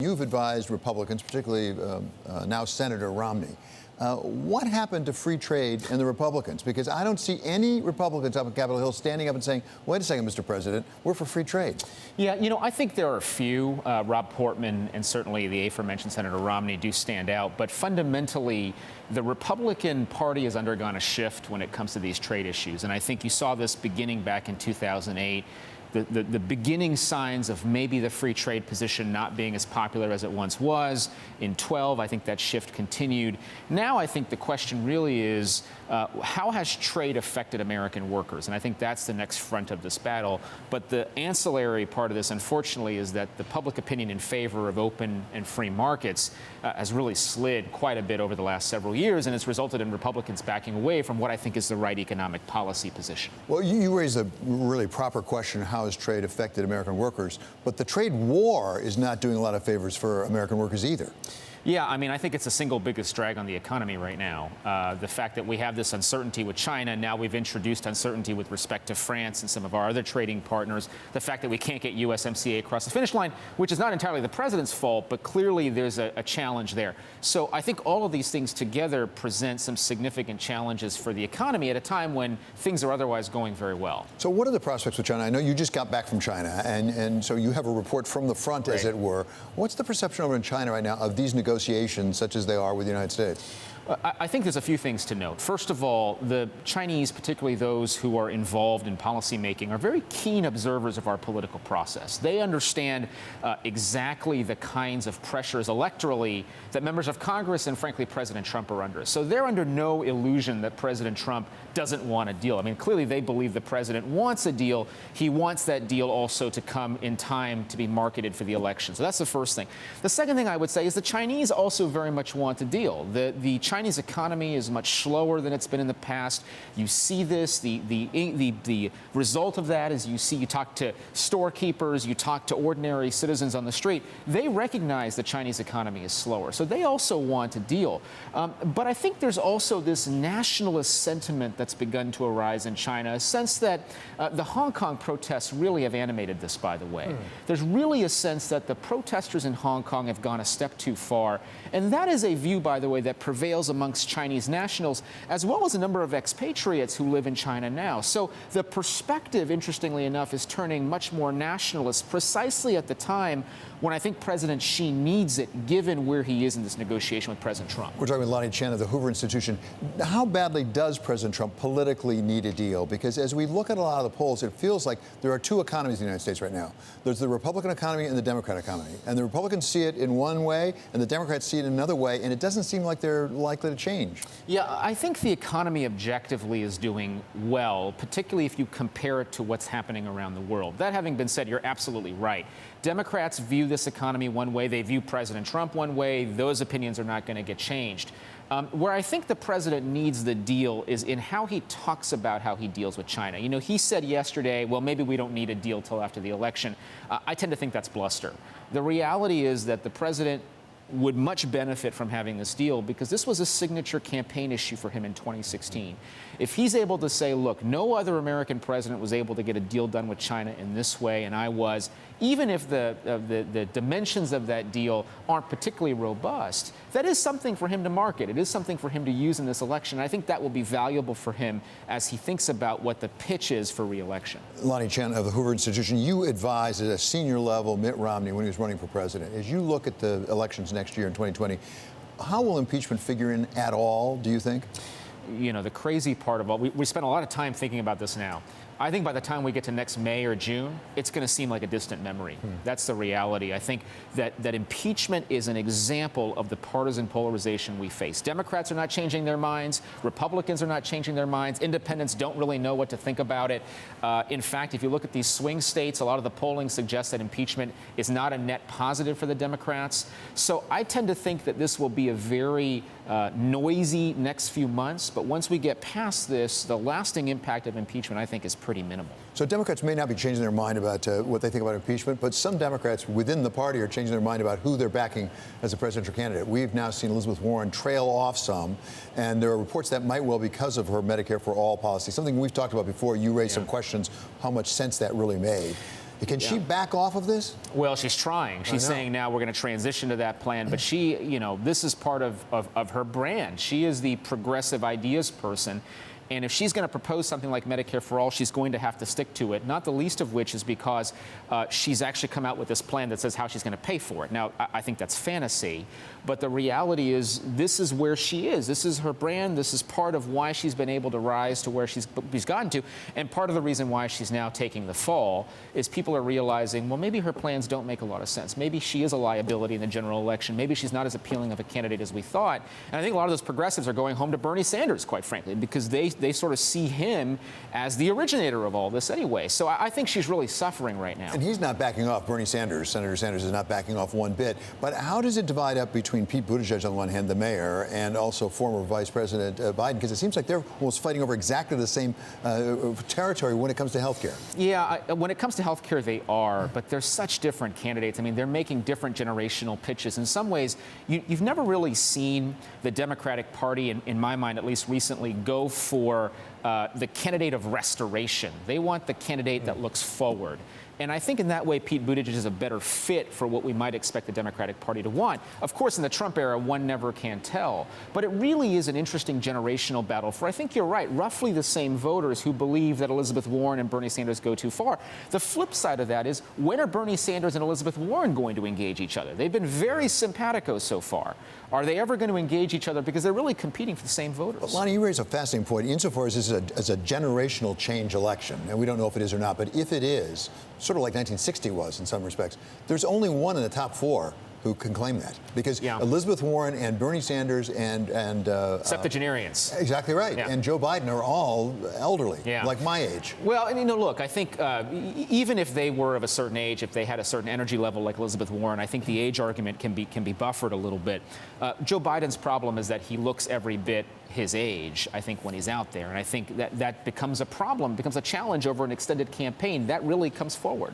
You've advised Republicans, particularly now Senator Romney. What happened to free trade and the Republicans? Because I don't see any Republicans up on Capitol Hill standing up and saying, wait a second, Mr. President, we're for free trade. Yeah, I think there are a few. Rob Portman and certainly the aforementioned Senator Romney do stand out. But fundamentally, the Republican Party has undergone a shift when it comes to these trade issues. And I think you saw this beginning back in 2008. The beginning signs of maybe the free trade position not being as popular as it once was. In 12, I think that shift continued. Now I think the question really is, how has trade affected American workers? And I think that's the next front of this battle. But the ancillary part of this, unfortunately, is that the public opinion in favor of open and free markets has really slid quite a bit over the last several years, and it's resulted in Republicans backing away from what I think is the right economic policy position. Well, you raised a really proper question, how has trade affected American workers? But the trade war is not doing a lot of favors for American workers either. Yeah, I mean, I think it's the single biggest drag on the economy right now. The fact that we have this uncertainty with China, now we've introduced uncertainty with respect to France and some of our other trading partners. The fact that we can't get USMCA across the finish line, which is not entirely the president's fault, but clearly there's a challenge there. So I think all of these things together present some significant challenges for the economy at a time when things are otherwise going very well. So what are the prospects with China? I know you just got back from China, and so you have a report from the front, as it were. What's the perception over in China right now of these negotiations, such as they are with the United States? I think there's a few things to note. First of all, the Chinese, particularly those who are involved in policymaking, are very keen observers of our political process. They understand exactly the kinds of pressures electorally that members of Congress and, frankly, President Trump are under. So they're under no illusion that President Trump doesn't want a deal. I mean, clearly they believe the president wants a deal. He wants that deal also to come in time to be marketed for the election. So that's the first thing. The second thing I would say is the Chinese also very much want a deal. The Chinese economy is much slower than it's been in the past. You see this. The result of that is you talk to storekeepers, you talk to ordinary citizens on the street. They recognize the Chinese economy is slower. So they also want a deal. But I think there's also this nationalist sentiment that's begun to arise in China, a sense that the Hong Kong protests really have animated this, by the way. There's really a sense that the protesters in Hong Kong have gone a step too far. And that is a view, by the way, that prevails amongst Chinese nationals, as well as a number of expatriates who live in China now. So the perspective, interestingly enough, is turning much more nationalist precisely at the time when I think President Xi needs it, given where he is in this negotiation with President Trump. We're talking with Lanhee Chen of the Hoover Institute. How badly does President Trump politically need a deal? Because as we look at a lot of the polls, it feels like there are two economies in the United States right now. There's the Republican economy and the Democrat economy. And the Republicans see it in one way, and the Democrats see it in another way, and it doesn't seem like they're likely to change. Yeah, I think the economy objectively is doing well, particularly if you compare it to what's happening around the world. That having been said, you're absolutely right. Democrats view this economy one way. They view President Trump one way. Those opinions are not going to get changed. Where I think the president needs the deal is in how he talks about how he deals with China. You know, he said yesterday, well, maybe we don't need a deal till after the election. I tend to think that's bluster. The reality is that the president would much benefit from having this deal because this was a signature campaign issue for him in 2016. If he's able to say, look, no other American president was able to get a deal done with China in this way, and I was, even if the dimensions of that deal aren't particularly robust, that is something for him to market. It is something for him to use in this election. And I think that will be valuable for him as he thinks about what the pitch is for re-election. Lanhee Chen of the Hoover Institute, you advised at a senior level Mitt Romney when he was running for president. As you look at the elections next year in 2020, how will impeachment figure in at all, do you think? You know, the crazy part of all, we spent a lot of time thinking about this now. I think by the time we get to next May or June, it's going to seem like a distant memory. That's the reality. I think that impeachment is an example of the partisan polarization we face. Democrats are not changing their minds. Republicans are not changing their minds. Independents don't really know what to think about it. In fact, if you look at these swing states, a lot of the polling suggests that impeachment is not a net positive for the Democrats. So I tend to think that this will be a very noisy next few months. But once we get past this, the lasting impact of impeachment, I think, is pretty minimal. So Democrats may not be changing their mind about what they think about impeachment, but some Democrats within the party are changing their mind about who they're backing as a presidential candidate. We've now seen Elizabeth Warren trail off some, and there are reports that might well because of her Medicare for All policy, something we've talked about before. You raised some questions how much sense that really made. Can she back off of this? Well, she's trying. She's saying now we're going to transition to that plan. But she, this is part of her brand. She is the progressive ideas person. And if she's going to propose something like Medicare for all, she's going to have to stick to it, not the least of which is because she's actually come out with this plan that says how she's going to pay for it. Now, I think that's fantasy, but the reality is this is where she is. This is her brand. This is part of why she's been able to rise to where she's gotten to. And part of the reason why she's now taking the fall is people are realizing, well, maybe her plans don't make a lot of sense. Maybe she is a liability in the general election. Maybe she's not as appealing of a candidate as we thought. And I think a lot of those progressives are going home to Bernie Sanders, quite frankly, because they sort of see him as the originator of all this anyway. So I think she's really suffering right now. And he's not backing off. Bernie Sanders, Senator Sanders, is not backing off one bit. But how does it divide up between Pete Buttigieg on one hand, the mayor, and also former Vice President Biden? Because it seems like they're almost fighting over exactly the same territory when it comes to health care. Yeah, when it comes to health care, they are. But they're such different candidates. I mean, they're making different generational pitches. In some ways, you've never really seen the Democratic Party, in my mind at least recently, go for the candidate of restoration. They want the candidate that looks forward. And I think in that way, Pete Buttigieg is a better fit for what we might expect the Democratic Party to want. Of course, in the Trump era, one never can tell. But it really is an interesting generational battle for, I think you're right, roughly the same voters who believe that Elizabeth Warren and Bernie Sanders go too far. The flip side of that is, when are Bernie Sanders and Elizabeth Warren going to engage each other? They've been very simpaticos so far. Are they ever going to engage each other? Because they're really competing for the same voters. But Lanhee, you raise a fascinating point. Insofar as this is a generational change election, and we don't know if it is or not, but if it is, sort of like 1960 was in some respects, there's only one in the top four who can claim that. Because Elizabeth Warren and Bernie Sanders and septuagenarians. Exactly right. Yeah. And Joe Biden are all elderly, like my age. Well, and look, I think even if they were of a certain age, if they had a certain energy level like Elizabeth Warren, I think the age argument can be buffered a little bit. Joe Biden's problem is that he looks every bit his age, I think, when he's out there. And I think that becomes a problem, becomes a challenge over an extended campaign. That really comes forward.